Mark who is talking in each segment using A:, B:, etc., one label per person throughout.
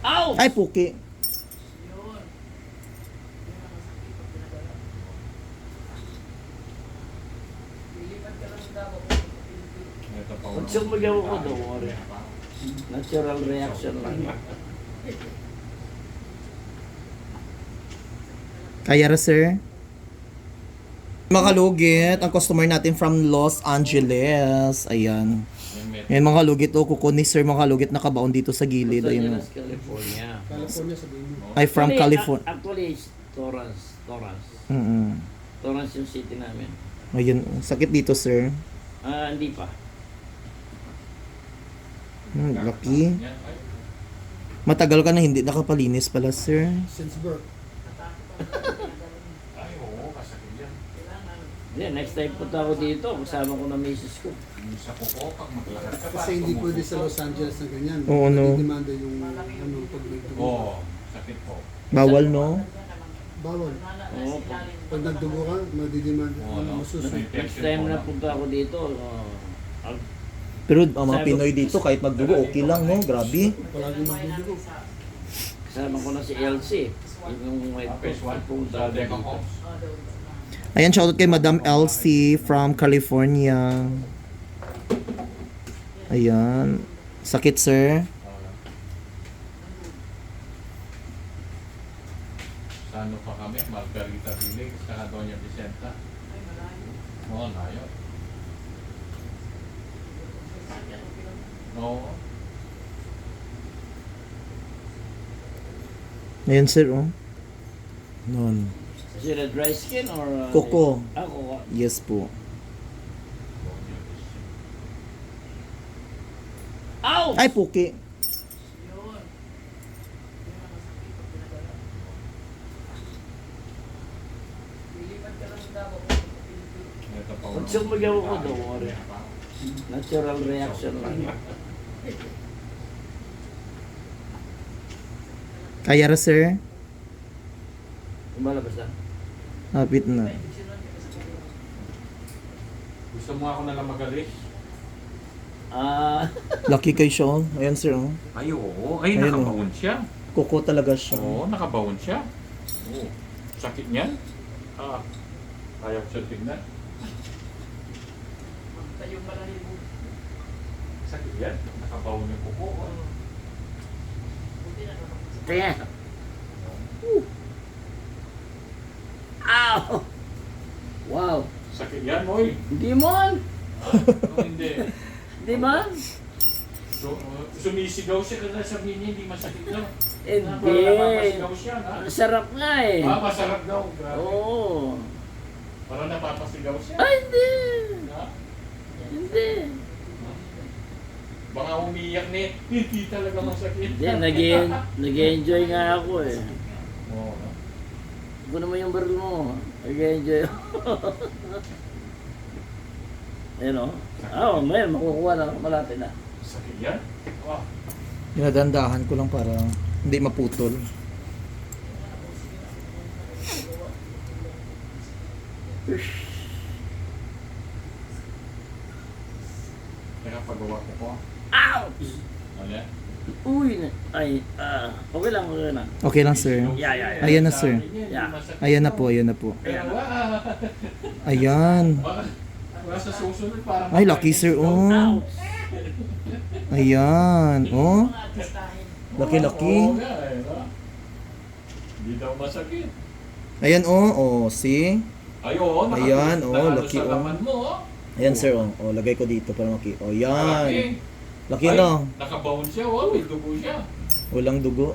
A: Ow!
B: Ay, puki.
A: Pag sumigaw ko, don't worry. Natural reaction lang.
B: Kaya ra, sir? Mga kalugit, ang customer natin from Los Angeles. Ayan. Ayan mga kalugit, oh, kuko ni sir mga kalugit nakabaon dito sa gilid.
A: Los
B: Ayun,
A: Angeles, California.
C: California sabihin mo.
B: ay from California.
A: Actually, it's Torrance. Torrance yung city namin.
B: Ayun, sakit dito, sir.
A: Hindi pa.
B: Lucky. Matagal ka na hindi nakapalinis pala, sir.
C: Since birth.
D: Ay, oo, kasakit yan.
A: Hindi, next time punta ako dito, kasama ko na misis ko.
D: Yung sa kuko, pag maglakad ka pa.
C: Kasi hindi pwede sa Los Angeles na ganyan.
B: Oo, no.
C: Demanda yung pag nagdugo.
D: Oo, sakit po.
B: Bawal, no?
C: Bawal.
A: Oo.
C: Pag nagdugo ka, madidemand. Masusunod.
A: Next time na punta ako dito,
B: Pero ang mga Pinoy dito, kahit magdugo, okay lang, no? Grabe.
C: Palagi magdudugo.
A: kasama ko na si Elsie. Yung white
D: Phase
A: face
D: 1
A: po
D: sa Decon Homes.
B: Ayan, shoutout kay Madam Elsie from California. Ayan. Sakit, sir.
D: Sa ano pa kami? Margarita Village, sa Doña Vicenta. Oo, layo. Oo.
B: Ayan, sir, oh. Nun.
A: Is it a dry skin or...
B: Koko.
A: Koko.
B: Yes po.
A: Ow!
B: Ay, puki.
D: Ito pa.
A: Pag sumigaw ko, don't worry. Natural reaction lang.
B: Kaya ra, sir?
A: Lumalabas na.
B: Hapit na.
D: Gusto mo ako nalang magalis?
B: Lucky kay Sean. Ayan, sir, oh.
D: Ay, oo. Ay,
B: Ayun,
D: nakabaon siya.
B: Koko talaga siya.
D: Oo, nakabaon siya. Oo. Sakit niyan? Ayaw ko siya tignan. Sakit yan? Nakabaon yung kuko.
A: Kaya. Ow! Wow!
D: Sakit yan, oy.
A: Hindi man!
D: Hindi.
A: Hindi man!
D: So, sumisigaw siya kasi sabihin niya hindi masakit daw.
A: Hindi.
D: Parang napapasigaw siya, ha?
A: Masarap nga eh.
D: Masarap daw. Grabe.
A: Oo.
D: Parang napapasigaw siya.
A: Ay, hindi.
D: Ha?
A: Hindi.
D: Baka umiyak ni, hindi talaga masakit.
A: Hindi, nag-enjoy nga ako eh.
D: Oo.
A: Kunin mo yung baril mo. Nag-enjoy ako. Ayun o. May makukuha na. Malapit na.
D: Sakit yan? Wow.
B: Dinadandahan ko lang para hindi maputol.
D: Kaya pagawa ko po.
A: Ouch!
D: Ano yan?
A: Uy! Okay lang, okay lang.
B: Okay lang, sir.
A: Yeah.
B: Ayan na, sir. Ayan na po, ayan na po.
D: Pero
B: Ayan.
D: baka sa susunod parang...
B: Ay, lucky, sir, oh. Ayan, oh. Lucky.
D: Oo nga eh, no? Hindi daw masakit.
B: Ayan, oh, see?
D: Ay, oo.
B: Ayan,
D: nakano
B: lucky,
D: sa
B: oh.
D: laman mo, oh.
B: Ayan, sir, oh. Oh, lagay ko dito para maki. Oh, yan.
D: Malaki.
B: Lucky
D: Ay,
B: na.
D: nakabaon siya, oh. May dugo siya.
B: Walang dugo.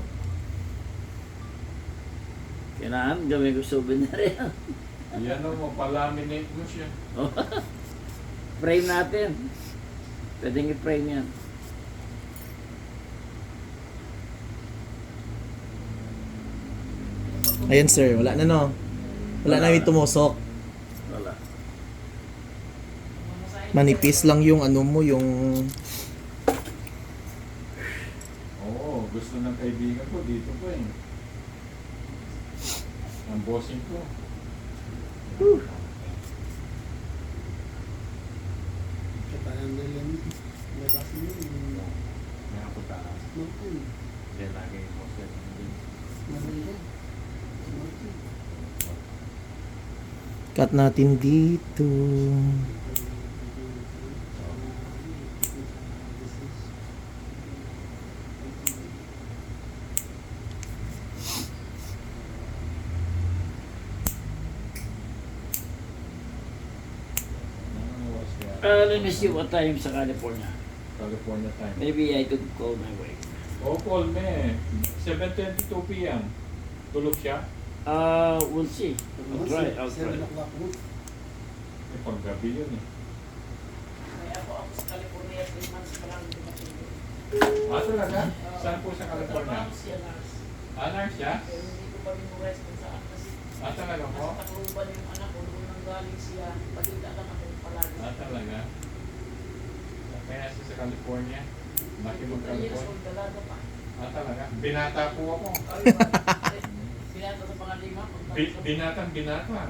A: Kailangan gawin ko souvenir yan.
D: Yan o, mapalaminate mo siya.
A: Frame natin. Pwedeng i-frame yan.
B: Ayan, sir. Wala na, no? Wala na yung tumusok.
A: Wala.
B: Manipis lang yung ano mo, yung...
D: Oo, gusto ng kaibigan ko dito po eh. Ang bossing ko.
C: Katayan nila. May basin yun.
D: May kapunta. Yan lagi mo siya.
B: Cut natin dito.
A: Let me see what time sa California.
D: California time.
A: Maybe I could call my wife.
D: Oh, call me. 7:22 p.m. Tulog siya?
A: We'll see. I'll try.
C: 7 o'clock mo.
D: Eh, paggabi yun eh.
E: Ako sa California, 3 months pa lang dumating.
D: Ah, talaga? Saan po sa California?
E: Trabaho siya, nurse.
D: Ah, nurse siya?
E: Pero hindi ko pa rin rest kung saan kasi
D: Ah, talaga po?
E: nasa Tacloban yung anak ko, doon nang galing siya. Pagkita lang ako palagi.
D: Ah, talaga? Kaya siya sa California? Laki mo
E: 3 years
D: California?
E: old, dalaga pa.
D: Ah, talaga? Binata po ako.
E: Pinata sa pangalima.
D: Binatang binata.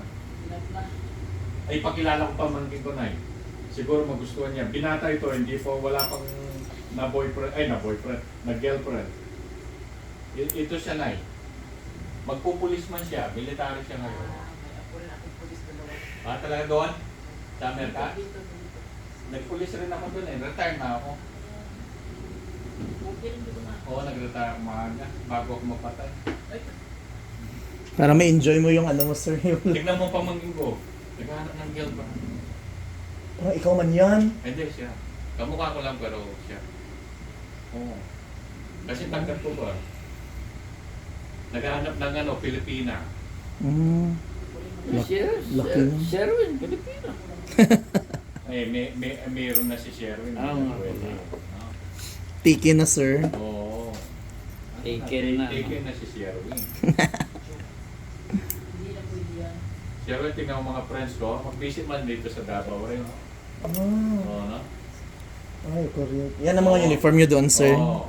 E: Binata.
D: Ay, pakilala ko pa manggin ko na eh. Siguro magustuhan niya. Binata ito, hindi po wala pang na-boyfriend, na-girlfriend. Ito siya na eh. Magpupulis man siya, military siya ngayon.
E: May ako rin akong polis dalawa.
D: Ah, talaga doon? Sa Amerika?
E: Dito.
D: Nagpulis rin ako doon eh. Retire na ako.
E: Okay rin dito na.
D: Oo, nag-retire ako maaga. Bago ako mapatay.
E: Ay,
B: Para ma-enjoy mo yung ano mo, sir.
D: Tignan mo pamangkin ko. Naghahanap ng girlfriend.
B: Parang ikaw man yan.
D: Hindi siya. Kamukha ko lang pero siya. Oo. Kasi tangkat ko ba? Naghahanap ng ano, Pilipina.
B: Mm. Lucky na.
A: Sherwin, Pilipino.
D: Eh, mayroon na si Sherwin.
A: Ah,
D: Pwede.
B: Tiki na, sir.
D: Oo.
A: Taken na.
D: Taken na si Sherwin.
E: hindi na pwede yan.
D: Sherwin, tingnan mo mga friends ko. Mag-visit man dito sa Davao rin.
B: Ah.
D: Oo, no?
B: Ay, correct. Yan ang mga uniform nyo doon, sir.
D: Oo.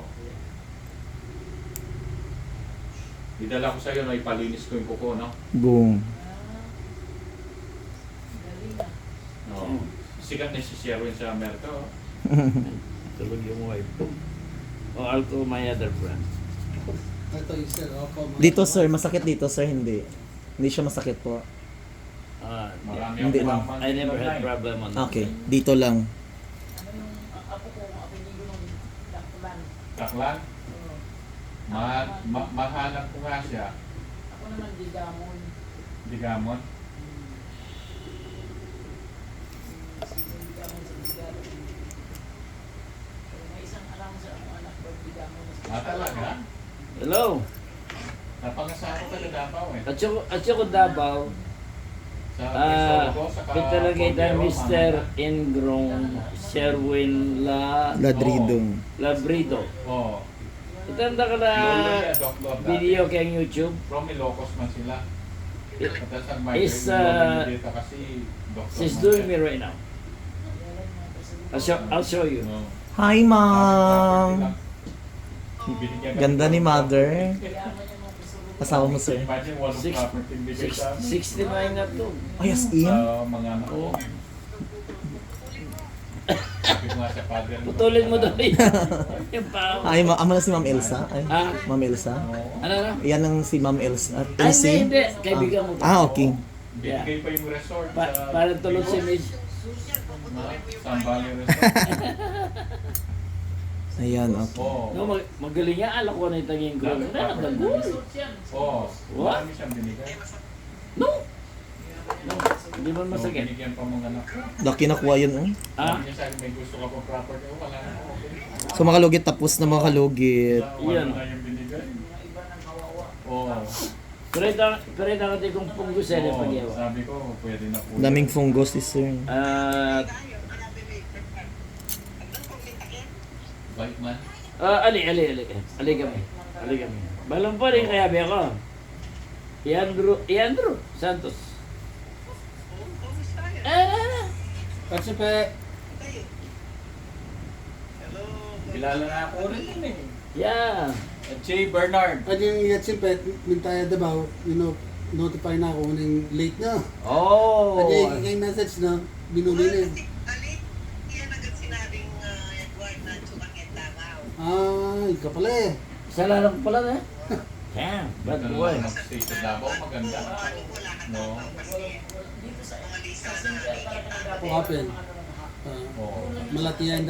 D: Idala ko sa'yo, no? Ipalinis ko yung kuko, no?
B: Boom.
E: Galing na.
D: Oo. Sikat na si Sherwin sa Amerika, oh.
A: Tulog yung wife ko. Oh, I'll call my other friend.
C: Ito yung sir. Opo.
B: Dito, sir. Masakit dito, sir. Hindi. Hindi siya masakit po.
D: Marami
B: Hindi
D: ang
B: lang.
D: kumaman
A: I never had
D: online.
A: problem on that.
B: Okay. Dito lang.
E: Ano yung apo ko, mga apelido ng Daklan.
D: Taklan?
E: Oo.
D: Mahanap ko nga siya.
E: Ako naman Digamon.
D: Digamon.
E: Sino Digamon sa Digamon? Pero may isang alam sa ang anak ko, Digamon.
D: Ah, talaga?
A: Hello.
D: Napangasako ka na Davao eh.
A: At saka Davao.
D: Sa
A: Ah,
D: Sorgo, saka
A: Pitalagay
D: Cordero,
A: Mr.
D: Manila.
A: Ingrong Sherwin
B: Ladridong.
A: Labrido.
D: Oo.
A: Itanda ka na
D: Lolo niya, Doc Lord dati.
A: video kay YouTube.
D: From Ilocos man sila.
A: It-
D: At sa
A: is,
D: dito kasi Doc Lord
A: She's
D: man
A: doing
D: siya.
A: me right now. I'll show you.
D: Oo.
B: Hi, ma'am.
D: Binigyan ka
B: Ganda
D: ng
B: ni mother.
E: Kasama
B: Asawa mo, sir.
D: Imagine, walang
A: Six-
D: property bigay sa
A: 69 na to.
B: Ay, as in?
D: mga anak ko. Sabi ko nga sa father mo.
A: Putulin mo doon. Yung pao.
B: Ay, ama na si Ma'am Elsa. Ay,
A: Ah?
B: Ma'am Elsa.
D: Oo.
A: Ano na?
B: Yan ang si Ma'am Elsa.
A: Ay,
B: Elsie?
A: hindi. Kaibigan mo.
B: Ah, okay.
D: Binigay pa yung resort sa...
A: Parang tulog si Miss.
D: Sambali resort.
B: Ayan, okay.
D: Oo.
A: No, magaling niya. Alam ko na itaging ko.
D: Dami pa.
A: Nagdagol.
D: Oo.
A: What?
D: Marami siyang binigay.
A: No. No. Hindi man
D: So,
A: masakit.
D: binigyan pa mga anak ko.
B: Laki nakuha yun, oh.
A: Ah?
D: Sabi niya sa akin, may gusto ka pa property. Oh, wala na. Okay.
B: So, mga kalugit, tapos na mga kalugit.
D: Wala
A: Yan.
D: na yung binigay.
E: Mga iba ng kawawa.
D: Oo.
A: Pero ito kung punggusan yung
D: Oo.
A: pagyawa.
D: Sabi ko, pwede na po.
B: Daming fungus, si sir.
A: At,
D: Bait man.
A: ali kami. Ali kami. Balang pa rin kaya ba ako. Iandro Santos.
C: Kasi pa,
D: Kilala na ako rin yun eh.
A: Yeah.
D: At Jay Bernard.
C: pwede yung iyat simpet, mintaya dabaw, notify na ako kung late na.
A: Oh.
C: Pwede yung message na, binuli na. Ah, ikaw pala eh.
A: Salalang ko pala na. Damn, bad boy.
D: Mag-stay sa Davao, maganda. No?
E: Dito sa Sinclair talaga
C: Open.
E: ano lang ha.
C: Malatiyan